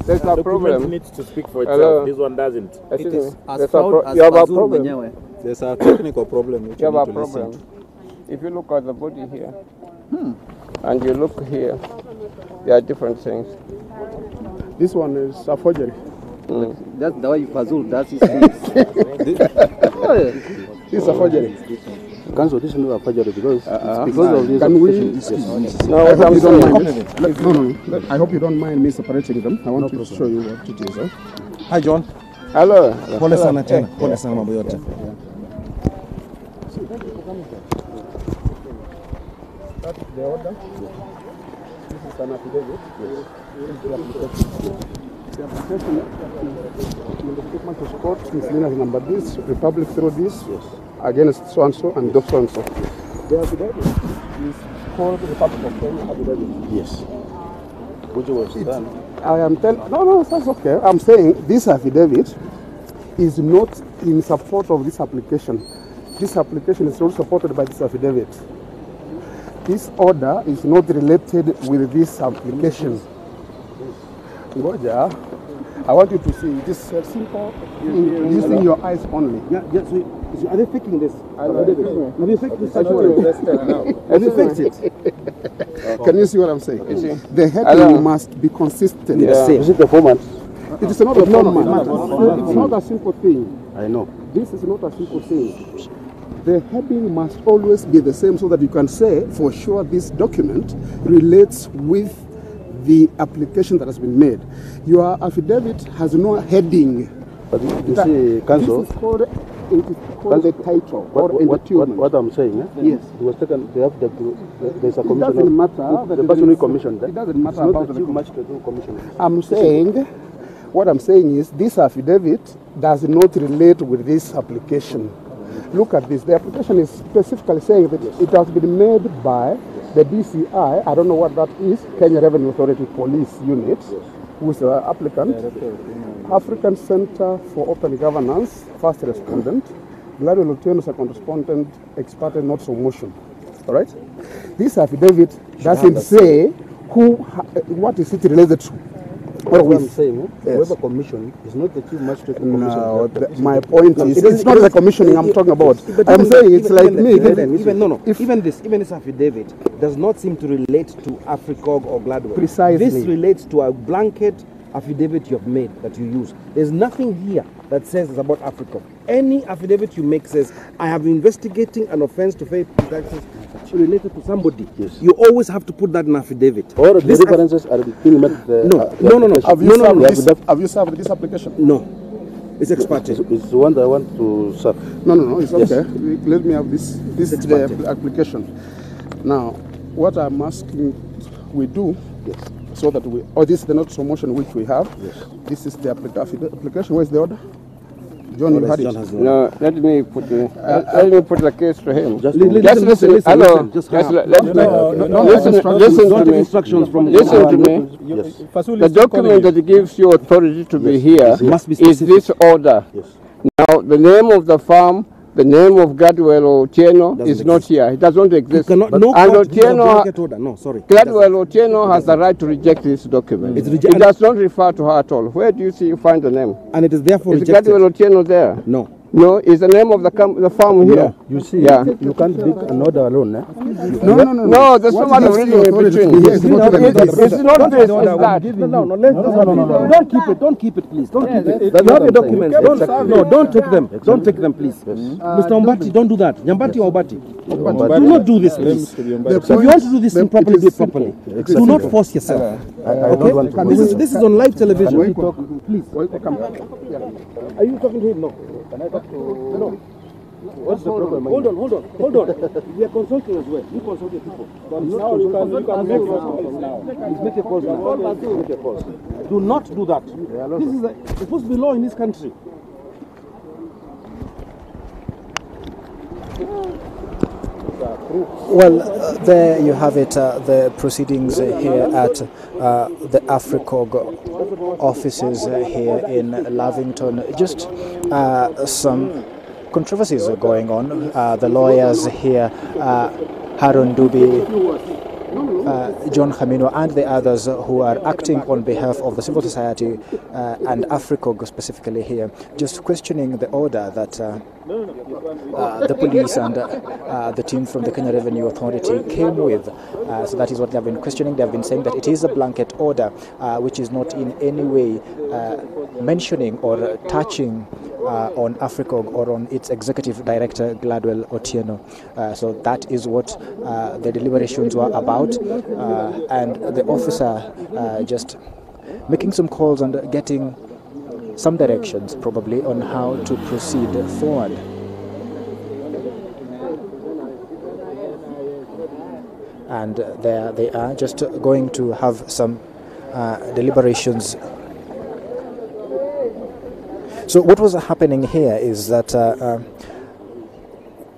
There's a problem. Needs to speak for itself. This one doesn't. You have a problem. There's a technical problem. You have a problem. If you look at the body here, and you look here, there are different things. This one is a forgery. That's the way you puzzle. That's his This is a forgery. Council, this is not a forgery because of this. Can we? No, I hope you don't mind me separating them. I want to show you what it is. Hi, John. Hello. Pole sana tena. Pole sana mambo yote. That's the order. This is an affidavit. The application in the statement of court, miscellaneous number this, Republic through this, against so and so and so and so. The affidavit is called Republic of Kenya affidavit. Yes. Which was done. I am telling. No, that's okay. I'm saying this affidavit is not in support of this application. This application is not supported by this affidavit. This order is not related with this application. Ngoja, I want you to see this simple using your eyes only. So are they faking this? Have you faked this? Have you faked it? Can you see what I'm saying? The heading must be consistent. Is it the format? It is not a format. It's not a simple thing. I know. This is not a simple thing. The heading must always be the same so that you can say for sure this document relates with the application that has been made. Your affidavit has no heading. But you see, Council, this is called the title or indictment. What I'm saying, yes, it was taken. They have there's a commission. It doesn't matter. The person who commissioned that. It doesn't matter it's about not the chief magistrate who commissioned it. I'm saying, what I'm saying is this affidavit does not relate with this application. Look at this. The application is specifically saying that it has been made by the DCI. I don't know what that is. Kenya Revenue Authority Police Unit, who is the applicant. African Center for Open Governance, first respondent. Gladwell Otieno, second respondent, expert in not motion. All right. This affidavit doesn't say what is it related to. What I'm saying, whoever commissioned is not the chief magistrate. No, my point is, it's not the commissioning I'm talking about. I'm saying it's like me. Even this affidavit does not seem to relate to AfriCOG or Gladwell. Precisely. This relates to a blanket affidavit you have made that you use. There's nothing here that says it's about AfriCOG. Any affidavit you make says, I have been investigating an offense to faith practices related to somebody. Yes. You always have to put that in affidavit. Or the references are being made. No. Have you served this application? No. It's expired. It's the one that I want to serve. No, it's okay. Let me have this. This is the application. Now, what I'm asking we do, so that we, this is the notice of motion which we have. Yes. This is the application. Where's the order? John, you had it. No, let me put the case to him. Just listen. Hello. Listen to me. Instructions from listen to me. Yes. The document that gives you authority to be here is this order. Yes. Now, the name of the farm, the name of Gladwell Otieno is not here. It does not exist. No, Otieno, no, sorry. Gladwell Otieno has the right to reject this document. It does not refer to her at all. Where do you find the name? And it is therefore is rejected. Gladwell Otieno there? No. No, is the name of the farm here? No. You see, you can't pick an order alone. No, there's so much reading in between. It's not this, it's that. Don't keep it, please. Don't keep it. You have the documents. Don't take them. Don't take them, please. Mr. Ombati, don't do that. Nyambati or Obati? Do not do this, please. If you want to do this thing properly, do it properly. Do not force yourself. Okay? This is on live television. Please. Are you talking to him? No. Can I talk to... No. What's the problem? Hold on. We are consulting as well. You consult the people. Now you can make calls now. Please make a call now. Make a call. Do not do that. This is it's supposed to be law in this country. Well, there you have it, the proceedings here at the AfriCOG offices here in Lavington. Just some controversies are going on. The lawyers here, Harun Dubi John Khamino and the others who are acting on behalf of the civil society and AfriCOG specifically here, just questioning the order that the police and the team from the Kenya Revenue Authority came with. So that is what they have been questioning. They have been saying that it is a blanket order which is not in any way mentioning or touching on AfriCOG or on its executive director Gladwell Otieno. So that is what the deliberations were about, and the officer just making some calls and getting some directions probably on how to proceed forward. And there they are, just going to have some deliberations. So what was happening here is that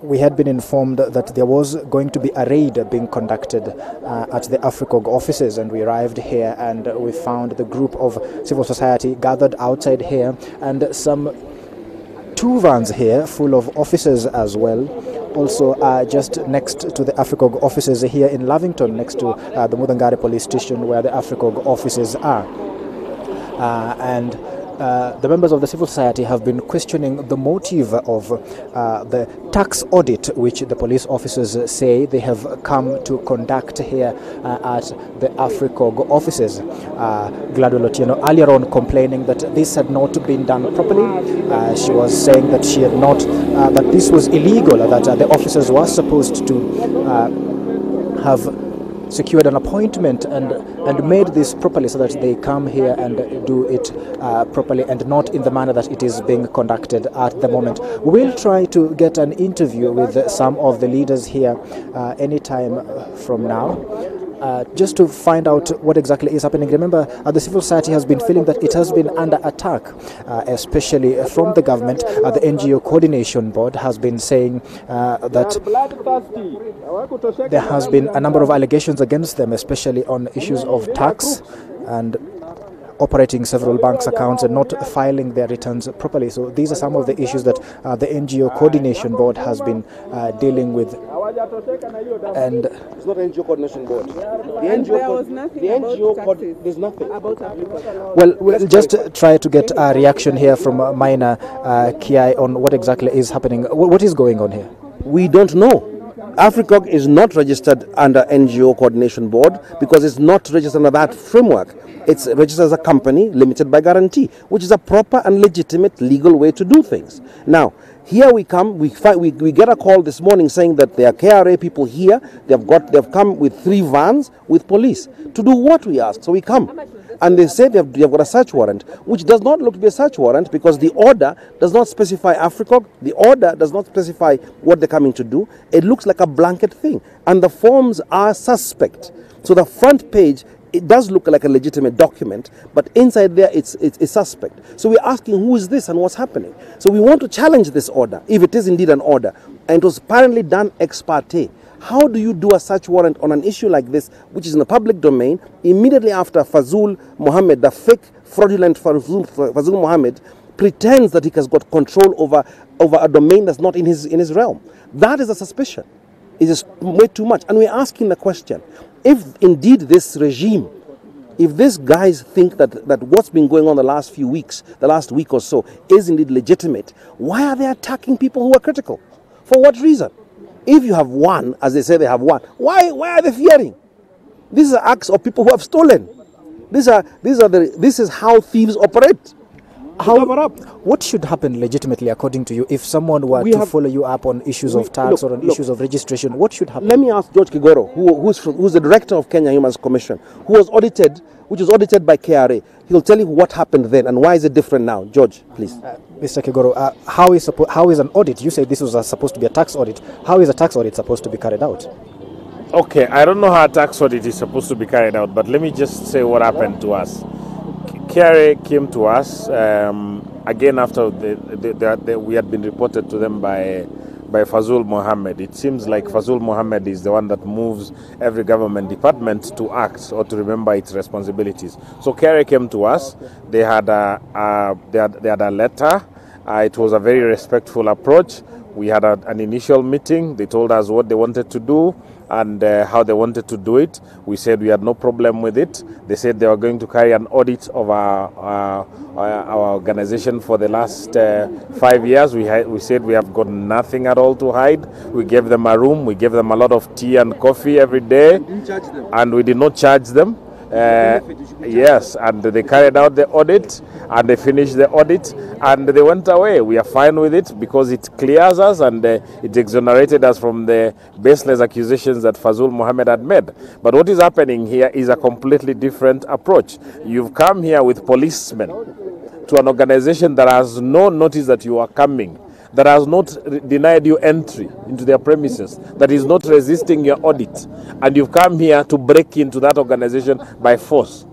we had been informed that there was going to be a raid being conducted at the AfriCOG offices, and we arrived here and we found the group of civil society gathered outside here, and some 2 vans here full of officers as well, also just next to the AfriCOG offices here in Lavington, next to the Mudangari police station where the AfriCOG offices are. And the members of the civil society have been questioning the motive of the tax audit which the police officers say they have come to conduct here at the AfriCOG offices. Gladwell Otieno earlier on complaining that this had not been done properly. She was saying that she had not, that this was illegal, that the officers were supposed to have secured an appointment and made this properly so that they come here and do it properly and not in the manner that it is being conducted at the moment. We'll try to get an interview with some of the leaders here anytime from now. Just to find out what exactly is happening. Remember, the civil society has been feeling that it has been under attack, especially from the government. The NGO Coordination Board has been saying that there has been a number of allegations against them, especially on issues of tax and operating several banks accounts and not filing their returns properly. So these are some of the issues that the NGO Coordination Board has been dealing with. And it's not NGO Coordination Board. There's nothing about AfriCOG. Well, we'll just try to get a reaction here from Maina Kiai on what exactly is happening. What is going on here? We don't know. AfriCOG is not registered under NGO Coordination Board because it's not registered under that framework. It's registered as a company limited by guarantee, which is a proper and legitimate legal way to do things. Now, here we come, we get a call this morning saying that there are KRA people here. They've come with 3 vans with police. To do what, we ask? So we come. And they say they've got a search warrant, which does not look to be a search warrant because the order does not specify AfriCOG. The order does not specify what they're coming to do. It looks like a blanket thing. And the forms are suspect. So the front page, it does look like a legitimate document, but inside there it's suspect. So we're asking who is this and what's happening. So we want to challenge this order, if it is indeed an order. And it was apparently done ex parte. How do you do a search warrant on an issue like this, which is in the public domain, immediately after Fazul Mohammed, the fake, fraudulent Fazul Mohammed, pretends that he has got control over a domain that's not in his realm? That is a suspicion. It is way too much. And we're asking the question, if indeed this regime, if these guys think that what's been going on the last few weeks, the last week or so, is indeed legitimate, why are they attacking people who are critical? For what reason? If you have won, as they say they have won, why are they fearing? These are acts of people who have stolen. This is how thieves operate. What should happen legitimately, according to you, if someone were to follow you up on issues of tax or on issues of registration? What should happen? Let me ask George Kigoro, who's the director of Kenya Human Rights Commission, which was audited by KRA. He'll tell you what happened then and why is it different now. George, please. Mr. Kigoro, how is an audit? You say this was supposed to be a tax audit. How is a tax audit supposed to be carried out? Okay, I don't know how a tax audit is supposed to be carried out, but let me just say what happened to us. KRA came to us again after we had been reported to them by Fazul Mohammed. It seems like Fazul Mohammed is the one that moves every government department to act or to remember its responsibilities. So KRA came to us. They had a letter. It was a very respectful approach. We had an initial meeting. They told us what they wanted to do and how they wanted to do it. We said we had no problem with it. They said they were going to carry an audit of our organization for the last 5 years. We said we have got nothing at all to hide. We gave them a room. We gave them a lot of tea and coffee every day. You didn't charge them. And we did not charge them. Yes, and they carried out the audit and they finished the audit and they went away. We are fine with it because it clears us and it exonerated us from the baseless accusations that Fazul Mohammed had made. But what is happening here is a completely different approach. You've come here with policemen to an organization that has no notice that you are coming, that has not denied you entry into their premises, that is not resisting your audit, and you've come here to break into that organization by force.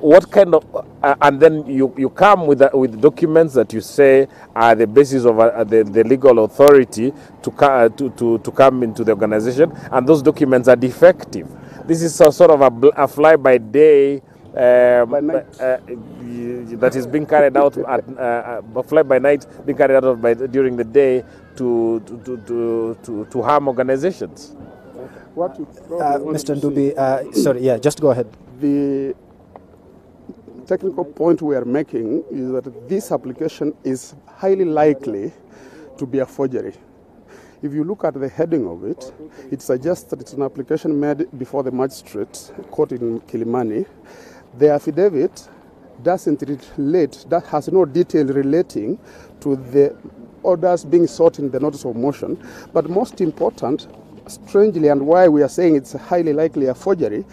What kind of, and then you come with documents that you say are the basis of the legal authority to come into the organization, and those documents are defective. This is sort of a fly-by-day that is being carried out at fly by night, being carried out during the day to harm organizations. Mr. Ndubi, sorry, yeah, just go ahead. The technical point we are making is that this application is highly likely to be a forgery. If you look at the heading of it, it suggests that it's an application made before the magistrate court in Kilimani. The affidavit doesn't relate, that has no detail relating to the orders being sought in the notice of motion. But most important, strangely, and why we are saying it's highly likely a forgery,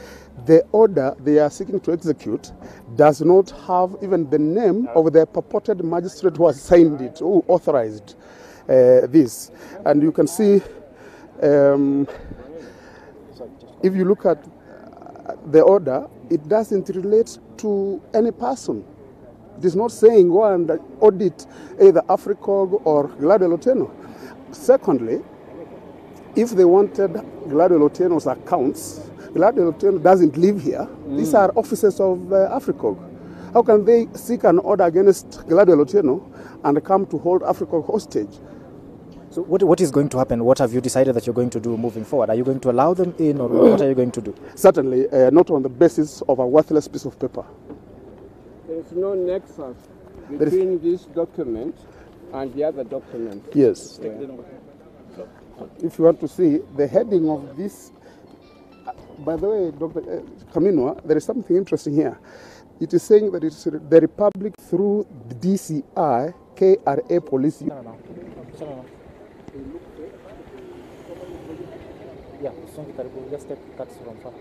the order they are seeking to execute does not have even the name of the purported magistrate who has signed it, who authorized this. And you can see, if you look at the order, it doesn't relate to any person. It is not saying go and audit either AfriCOG or Gladwell Otieno. Secondly, if they wanted Gladwell Otieno's accounts, Gladwell Otieno doesn't live here. These are officers of AfriCOG. How can they seek an order against Gladwell Otieno and come to hold AfriCOG hostage? So what is going to happen? What have you decided that you're going to do moving forward? Are you going to allow them in, or what are you going to do? Certainly, not on the basis of a worthless piece of paper. There is no nexus between this document and the other document. Yes. If you want to see the heading of this, by the way, Dr. Kaminwa, there is something interesting here. It is saying that it's the Republic through the DCI, KRA police. No. Yeah, just take cuts from far.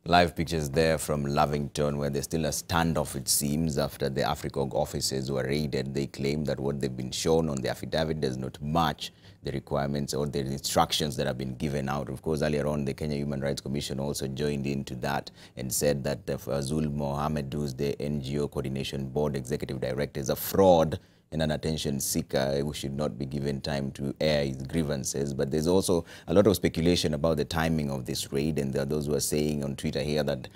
Live pictures there from Lavington, where there's still a standoff, it seems, after the AfriCOG offices were raided. They claim that what they've been shown on the affidavit does not match the requirements or the instructions that have been given out. Of course, earlier on, the Kenya Human Rights Commission also joined into that and said that Fazul Mohammed, who's the NGO Coordination Board Executive Director, is a fraud and an attention seeker who should not be given time to air his grievances. But there's also a lot of speculation about the timing of this raid, and there are those who are saying on Twitter here that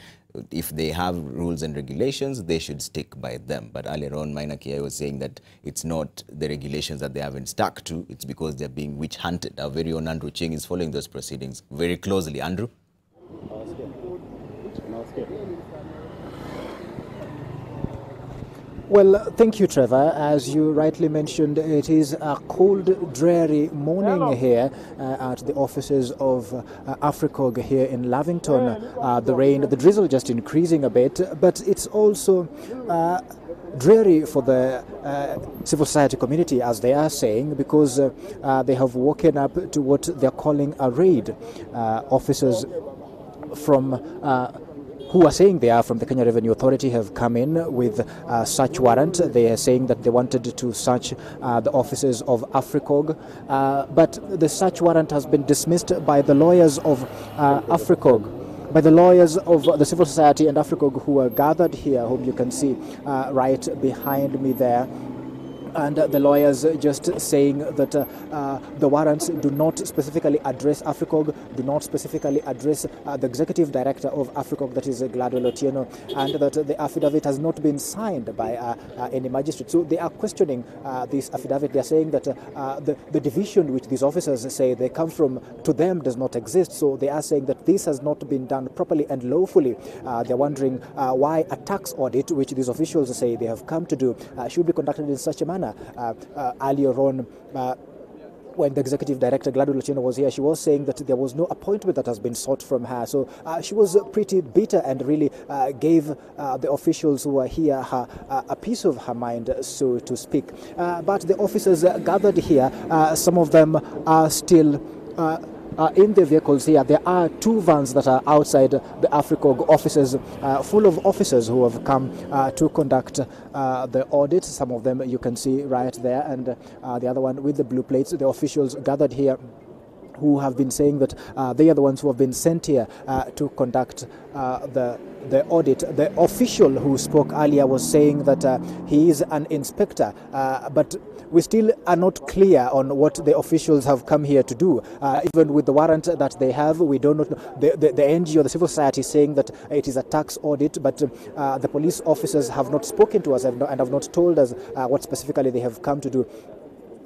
if they have rules and regulations, they should stick by them. But earlier on, Maina Kiai was saying that it's not the regulations that they haven't stuck to, it's because they're being witch-hunted. Our very own Andrew Ching is following those proceedings very closely. Andrew? Well, thank you, Trevor. As you rightly mentioned, it is a cold, dreary morning here at the offices of AfriCOG here in Lavington. The rain, the drizzle just increasing a bit, but it's also dreary for the civil society community, as they are saying, because they have woken up to what they're calling a raid. Officers from who are saying they are from the Kenya Revenue Authority have come in with a search warrant. They are saying that they wanted to search the offices of AfriCOG, but the search warrant has been dismissed by the lawyers of AfriCOG, by the lawyers of the civil society and AfriCOG, who are gathered here, whom you can see right behind me there. And the lawyers just saying that the warrants do not specifically address AfriCOG, do not specifically address the executive director of AfriCOG, that is Gladwell Otieno, and that the affidavit has not been signed by any magistrate. So they are questioning this affidavit. They are saying that the division which these officers say they come from, to them, does not exist. So they are saying that this has not been done properly and lawfully. They are wondering why a tax audit, which these officials say they have come to do, should be conducted in such a manner. Earlier on, when the executive director Gladwell Otieno was here, she was saying that there was no appointment that has been sought from her. So she was pretty bitter and really gave the officials who are here a piece of her mind, so to speak. But the officers gathered here, some of them are still in the vehicles here. There are two vans that are outside the AfriCOG offices, full of officers who have come to conduct the audit. Some of them you can see right there, and the other one with the blue plates. The officials gathered here who have been saying that they are the ones who have been sent here to conduct the audit. The official who spoke earlier was saying that he is an inspector, but we still are not clear on what the officials have come here to do. Even with the warrant that they have, we don't know. The NGO, the civil society, is saying that it is a tax audit, but the police officers have not spoken to us and have not told us what specifically they have come to do.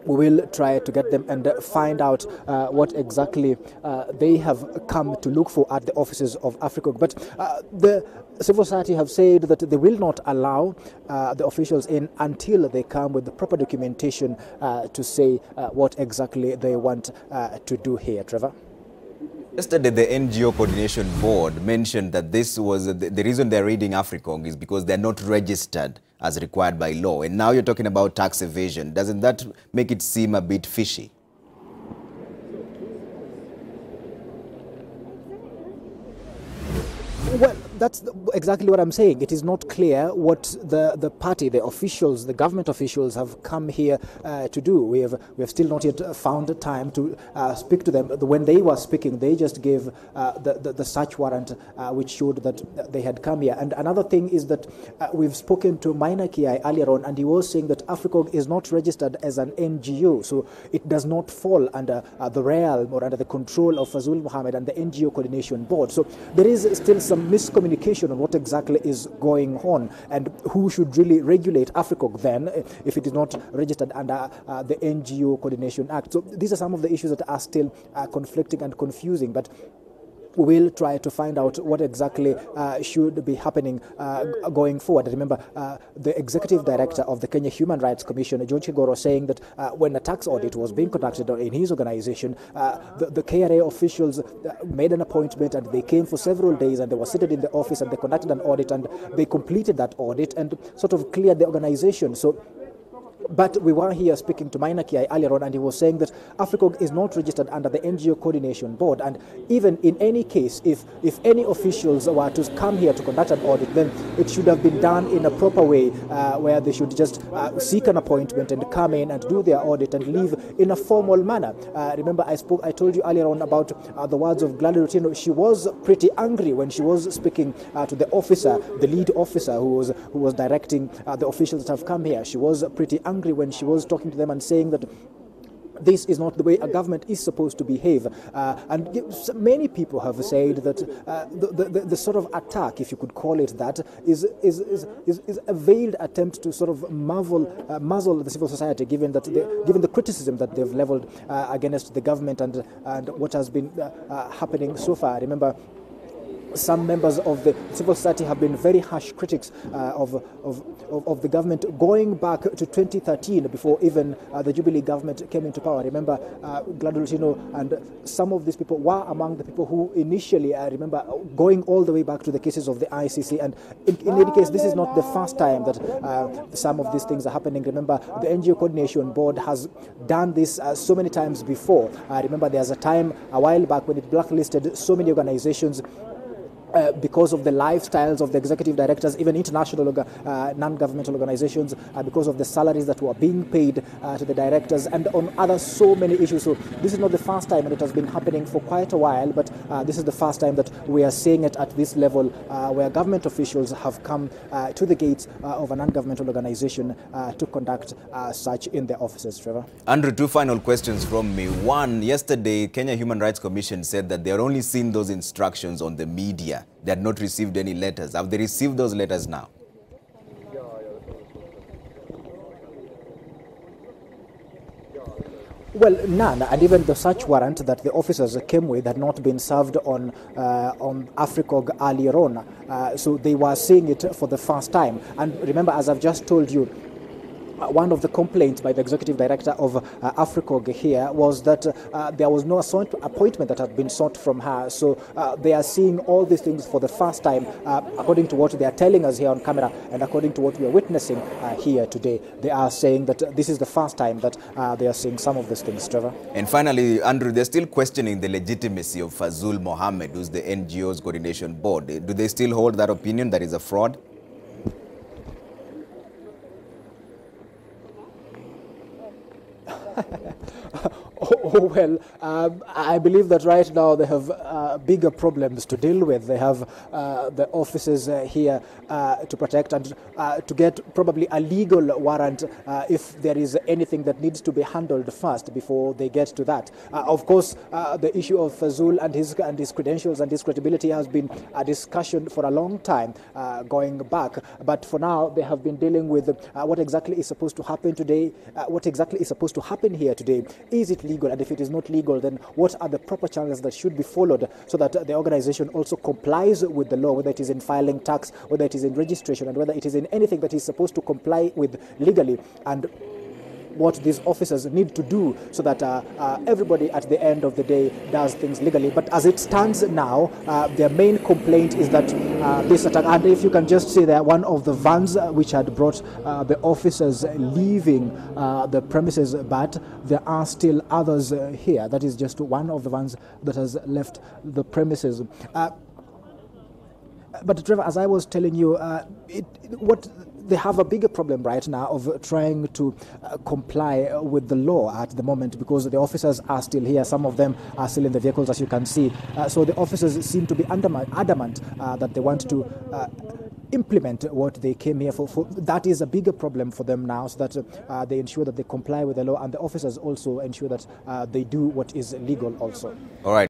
We will try to get them and find out what exactly they have come to look for at the offices of AfriCOG. But the civil society have said that they will not allow the officials in until they come with the proper documentation to say what exactly they want to do here. Trevor? Yesterday, the NGO Coordination Board mentioned that this was the reason they're raiding AfriCOG is because they're not registered as required by law. And now you're talking about tax evasion. Doesn't that make it seem a bit fishy? Well, that's exactly what I'm saying. It is not clear what the party, the officials, the government officials have come here to do. We have still not yet found time to speak to them. When they were speaking, they just gave the search warrant, which showed that they had come here. And another thing is that we've spoken to Maina Kiai earlier on, and he was saying that AfriCOG is not registered as an NGO, so it does not fall under the realm or under the control of Fazul Mohammed and the NGO Coordination Board. So there is still some miscommunication on what exactly is going on and who should really regulate AfriCOG then if it is not registered under the NGO Coordination Act. So these are some of the issues that are still conflicting and confusing, but we will try to find out what exactly should be happening going forward. Remember, the executive director of the Kenya Human Rights Commission, George Kigoro, saying that when a tax audit was being conducted in his organization, the KRA officials made an appointment and they came for several days and they were seated in the office and they conducted an audit and they completed that audit and sort of cleared the organization. So, but we were here speaking to Maina Kiai earlier on, and he was saying that AfriCOG is not registered under the NGO Coordination Board. And even in any case, if any officials were to come here to conduct an audit, then it should have been done in a proper way, where they should just seek an appointment and come in and do their audit and leave in a formal manner. Remember, I told you earlier on about the words of Gladwell Otieno. She was pretty angry when she was speaking to the officer, the lead officer who was directing the officials that have come here. She was pretty angry angry when she was talking to them and saying that this is not the way a government is supposed to behave. Many people have said that the sort of attack, if you could call it that, is a veiled attempt to sort of muzzle the civil society, given the criticism that they've leveled against the government and what has been happening so far. Remember, some members of the civil society have been very harsh critics of the government going back to 2013, before even the Jubilee government came into power. Remember, Gladwell Otieno and some of these people were among the people who initially, remember, going all the way back to the cases of the ICC. And in any case, this is not the first time that some of these things are happening. Remember, the NGO Coordination Board has done this so many times before. Remember, there's a time a while back when it blacklisted so many organizations because of the lifestyles of the executive directors, even international non-governmental organizations, because of the salaries that were being paid to the directors, and on other so many issues. So this is not the first time, and it has been happening for quite a while, but this is the first time that we are seeing it at this level, where government officials have come to the gates of a non-governmental organization to conduct such in their offices. Trevor? Andrew, two final questions from me. One, yesterday, Kenya Human Rights Commission said that they had only seen those instructions on the media. They had not received any letters. Have they received those letters now? Well, none, and even the search warrant that the officers came with had not been served on AfriCOG earlier on. So they were seeing it for the first time. And remember, as I've just told you, one of the complaints by the executive director of AfriCOG here was that there was no appointment that had been sought from her. So they are seeing all these things for the first time, according to what they are telling us here on camera, and according to what we are witnessing here today. They are saying that this is the first time that they are seeing some of these things, Trevor. And finally, Andrew, they're still questioning the legitimacy of Fazul Mohammed, who's the NGO's coordination board. Do they still hold that opinion that is a fraud? Well, I believe that right now they have bigger problems to deal with. They have the officers here to protect and to get probably a legal warrant if there is anything that needs to be handled first before they get to that. Of course, the issue of Fazul and his credentials and his credibility has been a discussion for a long time going back. But for now, they have been dealing with what exactly is supposed to happen today, what exactly is supposed to happen here today. Is it legal? And if it is not legal, then what are the proper channels that should be followed so that the organization also complies with the law, whether it is in filing tax, whether it is in registration, and whether it is in anything that is supposed to comply with legally, and what these officers need to do so that everybody at the end of the day does things legally. But as it stands now, their main complaint is that this attack, and if you can just see there, one of the vans which had brought the officers leaving the premises, but there are still others here. That is just one of the vans that has left the premises. But Trevor, as I was telling you, they have a bigger problem right now of trying to comply with the law at the moment, because the officers are still here. Some of them are still in the vehicles, as you can see. So the officers seem to be adamant that they want to implement what they came here for. That is a bigger problem for them now, so that they ensure that they comply with the law, and the officers also ensure that they do what is legal also. All right.